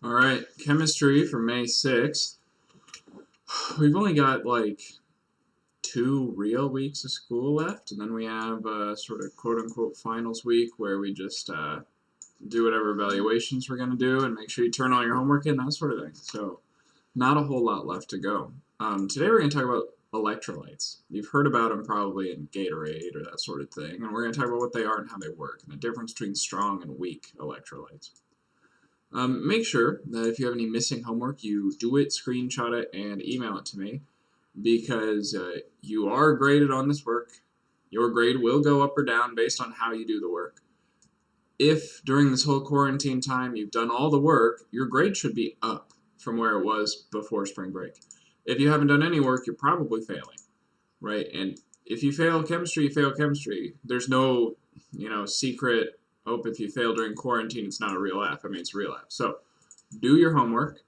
All right, chemistry for May 6th. We've only got like 2 real weeks of school left, and then we have a sort of quote-unquote finals week where we just do whatever evaluations we're going to do and make sure you turn all your homework in, that sort of thing. So not a whole lot left to go. Today we're going to talk about electrolytes. You've heard about them probably in Gatorade or that sort of thing, and we're going to talk about what they are and how they work, and the difference between strong and weak electrolytes. Make sure that if you have any missing homework, you do it, screenshot it, and email it to me, because you are graded on this work. Your grade will go up or down based on how you do the work. If during this whole quarantine time you've done all the work, your grade should be up from where it was before spring break. If you haven't done any work, you're probably failing, right? And if you fail chemistry, you fail chemistry. There's no, secret, oh, if you fail during quarantine, it's not a real F. I mean, it's a real F. So do your homework.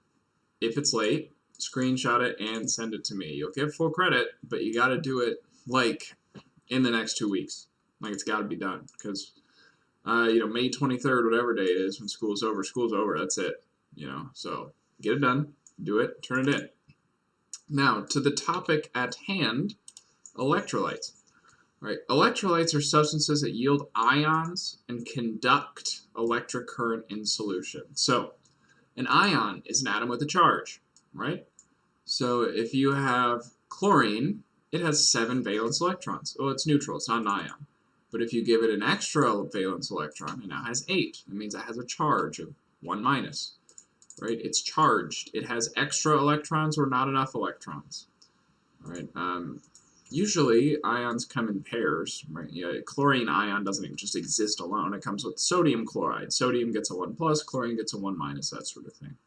If it's late, screenshot it and send it to me. You'll get full credit, but you got to do it like in the next 2 weeks. Like, it's got to be done, because May 23rd, whatever day it is, when school's over, that's it. So get it done, do it, turn it in. Now, to the topic at hand, electrolytes. All right, electrolytes are substances that yield ions and conduct electric current in solution. So, an ion is an atom with a charge, right? So if you have chlorine, it has 7 valence electrons. Oh, it's neutral, it's not an ion. But if you give it an extra valence electron, it now has 8. That means it has a charge of 1 minus, right? It's charged. It has extra electrons or not enough electrons, all right? Usually, ions come in pairs, right? Chlorine ion doesn't just exist alone. It comes with sodium chloride. Sodium gets a 1 plus, chlorine gets a 1 minus, that sort of thing.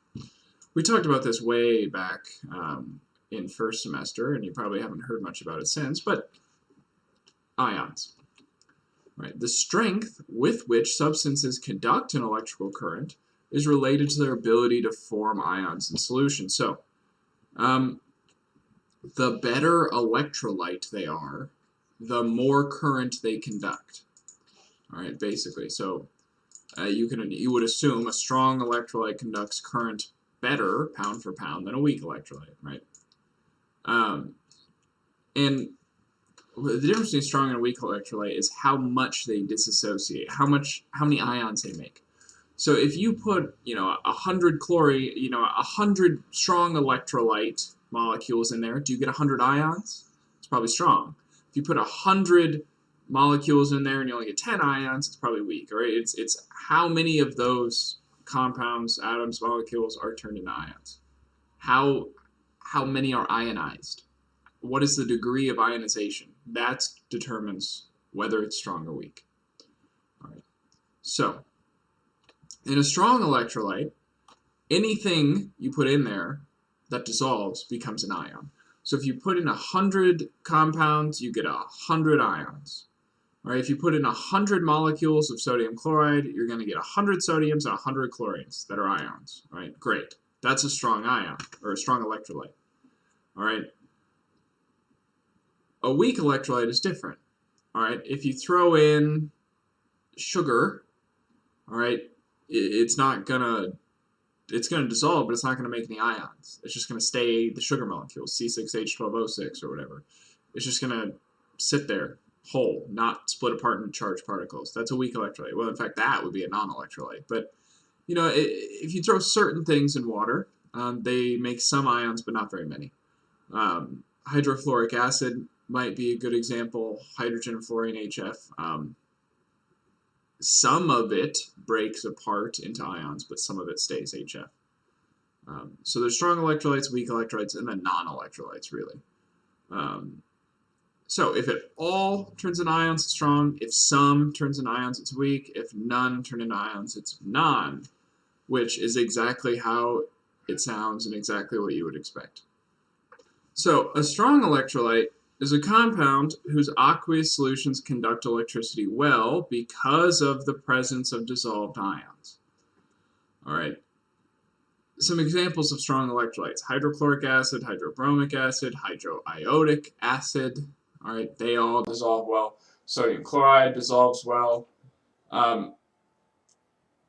We talked about this way back in first semester, and you probably haven't heard much about it since, but ions. Right. The strength with which substances conduct an electrical current is related to their ability to form ions in solution. So, the better electrolyte they are, the more current they conduct. All right, basically. So, you would assume a strong electrolyte conducts current better, pound for pound, than a weak electrolyte, right? And the difference between strong and weak electrolyte is how much they disassociate, how many ions they make. So if you put, 100 chlorine, 100 strong electrolyte molecules in there, do you get 100 ions? It's probably strong. If you put 100 molecules in there and you only get 10 ions, it's probably weak, right? It's how many of those compounds, atoms, molecules are turned into ions. How many are ionized? What is the degree of ionization? That determines whether it's strong or weak. All right. So, in a strong electrolyte, anything you put in there that dissolves becomes an ion. So if you put in 100 compounds, you get 100 ions. All right, if you put in 100 molecules of sodium chloride, you're going to get 100 sodiums and 100 chlorines that are ions. All right, great. That's a strong ion, or a strong electrolyte. All right. A weak electrolyte is different. All right, if you throw in sugar, all right, it's gonna dissolve, but it's not gonna make any ions. It's just gonna stay the sugar molecule, C6H12O6 or whatever. It's just gonna sit there whole, not split apart into charged particles. That's a weak electrolyte. Well, in fact, that would be a non-electrolyte. But if you throw certain things in water, they make some ions, but not very many. Hydrofluoric acid might be a good example. Hydrogen, fluorine, HF. Some of it breaks apart into ions, but some of it stays HF. So there's strong electrolytes, weak electrolytes, and then non-electrolytes, really. So if it all turns into ions, it's strong. If some turns into ions, it's weak. If none turn into ions, it's non, which is exactly how it sounds and exactly what you would expect. So a strong electrolyte is a compound whose aqueous solutions conduct electricity well because of the presence of dissolved ions. All right. Some examples of strong electrolytes: hydrochloric acid, hydrobromic acid, hydroiodic acid. All right, they all dissolve well. Sodium chloride dissolves well.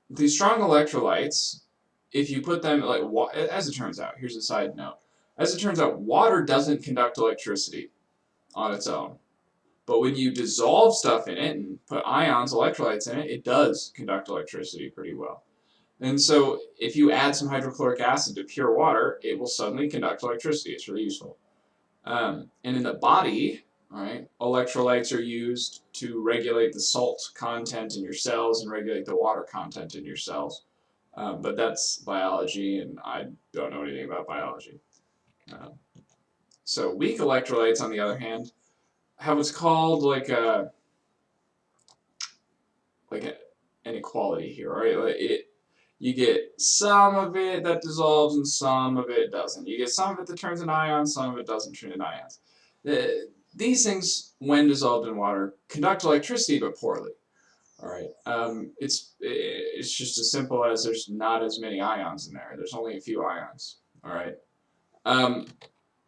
These strong electrolytes, if you put them, like, as it turns out, here's a side note. As it turns out, water doesn't conduct electricity on its own. But when you dissolve stuff in it and put ions, electrolytes in it, it does conduct electricity pretty well. And so if you add some hydrochloric acid to pure water, it will suddenly conduct electricity. It's really useful. And in the body, all right, electrolytes are used to regulate the salt content in your cells and regulate the water content in your cells. But that's biology, and I don't know anything about biology. So weak electrolytes, on the other hand, have what's called like an inequality here, right? You get some of it that dissolves and some of it doesn't. You get some of it that turns into ions, some of it doesn't turn into ions. These things, when dissolved in water, conduct electricity but poorly. All right, it's just as simple as there's not as many ions in there. There's only a few ions. All right.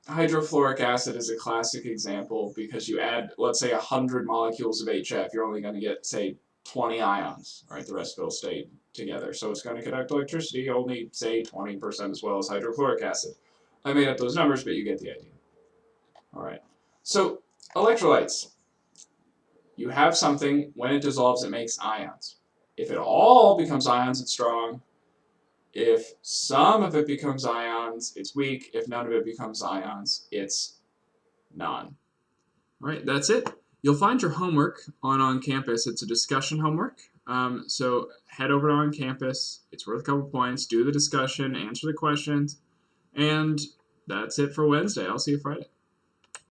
Hydrofluoric acid is a classic example because you add, let's say, 100 molecules of HF, you're only going to get, say, 20 ions, right? The rest will stay together. So it's going to conduct electricity only, say, 20% as well as hydrochloric acid. I made up those numbers, but you get the idea. All right. So electrolytes. You have something, when it dissolves, it makes ions. If it all becomes ions, it's strong. If some of it becomes ions, it's weak. If none of it becomes ions, it's none. All right, that's it. You'll find your homework on Campus. It's a discussion homework. So head over to OnCampus. It's worth a couple points. Do the discussion, answer the questions, and that's it for Wednesday. I'll see you Friday.